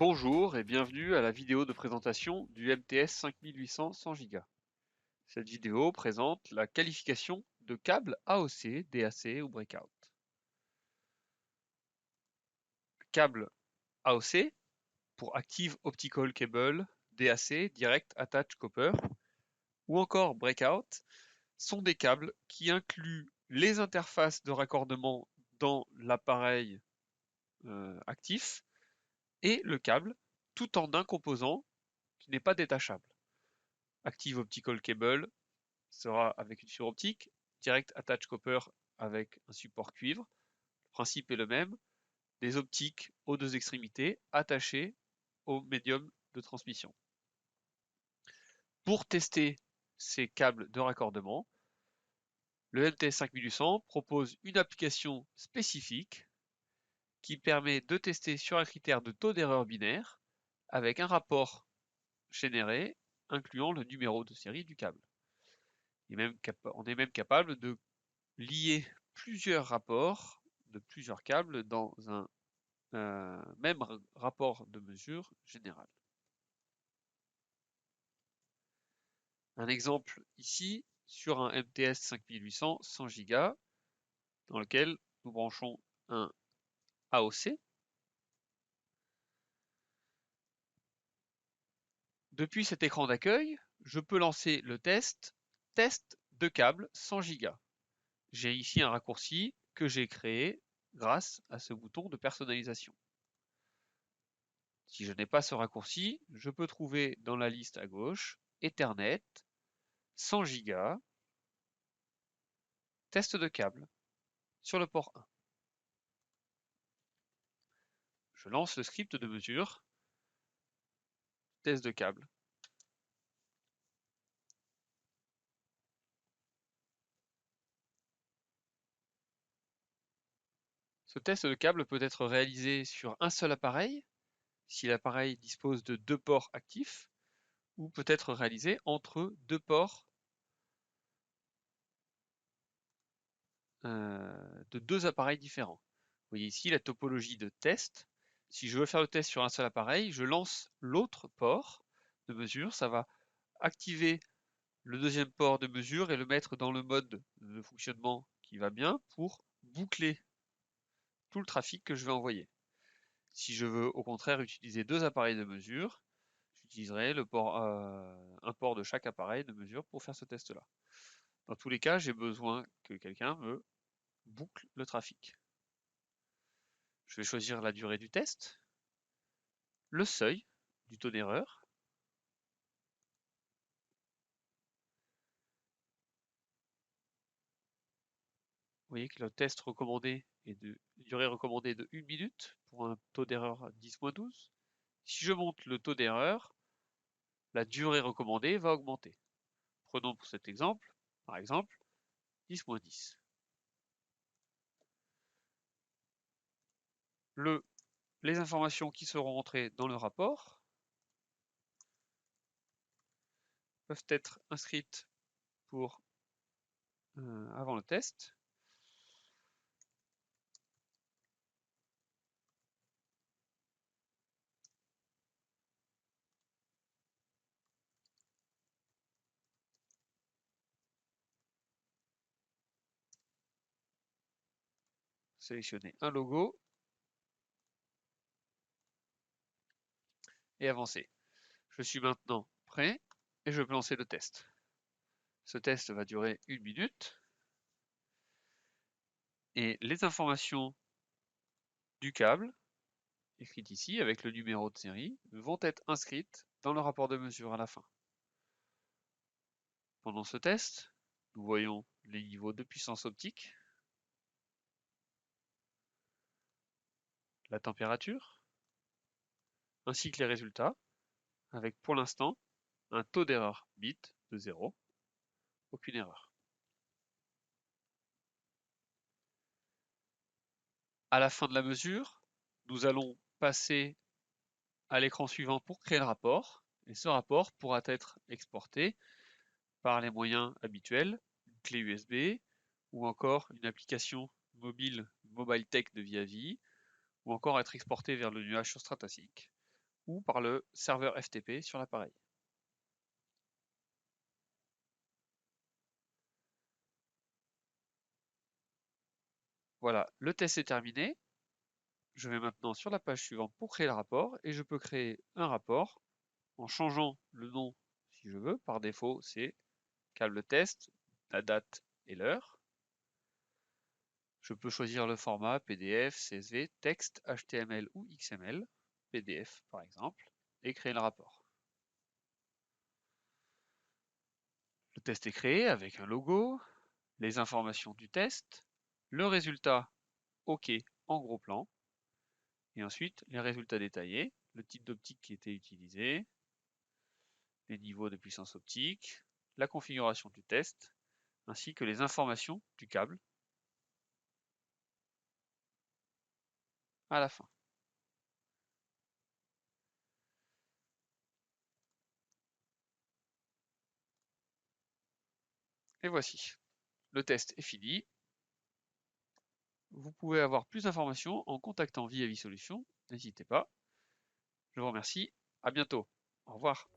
Bonjour et bienvenue à la vidéo de présentation du MTS 5800 100 Go. Cette vidéo présente la qualification de câble AOC, DAC ou Breakout. Câble AOC pour Active Optical Cable, DAC, Direct Attach Copper, ou encore Breakout sont des câbles qui incluent les interfaces de raccordement dans l'appareil actif et le câble tout en un composant qui n'est pas détachable. Active Optical Cable sera avec une fibre optique, Direct Attach Copper avec un support cuivre. Le principe est le même, des optiques aux deux extrémités attachées au médium de transmission. Pour tester ces câbles de raccordement, le MTS 5800 propose une application spécifique qui permet de tester sur un critère de taux d'erreur binaire avec un rapport généré incluant le numéro de série du câble. On est même capable de lier plusieurs rapports de plusieurs câbles dans un même rapport de mesure général. Un exemple ici sur un MTS 5800 100 Go dans lequel nous branchons un AOC. Depuis cet écran d'accueil, je peux lancer le test de câble 100 Go. J'ai ici un raccourci que j'ai créé grâce à ce bouton de personnalisation. Si je n'ai pas ce raccourci, je peux trouver dans la liste à gauche Ethernet, 100 Go, test de câble sur le port 1. Je lance le script de mesure, test de câble. Ce test de câble peut être réalisé sur un seul appareil, si l'appareil dispose de deux ports actifs, ou peut être réalisé entre deux ports de deux appareils différents. Vous voyez ici la topologie de test. Si je veux faire le test sur un seul appareil, je lance l'autre port de mesure. Ça va activer le deuxième port de mesure et le mettre dans le mode de fonctionnement qui va bien pour boucler tout le trafic que je vais envoyer. Si je veux au contraire utiliser deux appareils de mesure, j'utiliserai un port de chaque appareil de mesure pour faire ce test-là. Dans tous les cas, j'ai besoin que quelqu'un me boucle le trafic. Je vais choisir la durée du test, le seuil du taux d'erreur, vous voyez que le test recommandé est de durée recommandée de 1 minute pour un taux d'erreur 10-12. Si je monte le taux d'erreur, la durée recommandée va augmenter. Prenons pour cet exemple, par exemple, 10-10. Les informations qui seront entrées dans le rapport peuvent être inscrites pour avant le test. Sélectionner un logo et avancer. Je suis maintenant prêt et je peux lancer le test. Ce test va durer 1 minute et les informations du câble, écrites ici avec le numéro de série, vont être inscrites dans le rapport de mesure à la fin. Pendant ce test, nous voyons les niveaux de puissance optique, la température, ainsi que les résultats, avec pour l'instant un taux d'erreur bit de 0, aucune erreur. À la fin de la mesure, nous allons passer à l'écran suivant pour créer le rapport, et ce rapport pourra être exporté par les moyens habituels, une clé USB, ou encore une application mobile, Mobile Tech de Viavi, ou encore être exporté vers le nuage sur StrataSync. ou par le serveur FTP sur l'appareil. Voilà, le test est terminé. Je vais maintenant sur la page suivante pour créer le rapport et je peux créer un rapport en changeant le nom si je veux. Par défaut, c'est câble test, la date et l'heure. Je peux choisir le format PDF, CSV, texte, HTML ou XML, PDF par exemple, et créer le rapport. Le test est créé avec un logo, les informations du test, le résultat OK en gros plan, et ensuite les résultats détaillés, le type d'optique qui était utilisé, les niveaux de puissance optique, la configuration du test, ainsi que les informations du câble à la fin. Et voici, le test est fini. Vous pouvez avoir plus d'informations en contactant Viavi Solutions, n'hésitez pas. Je vous remercie, à bientôt. Au revoir.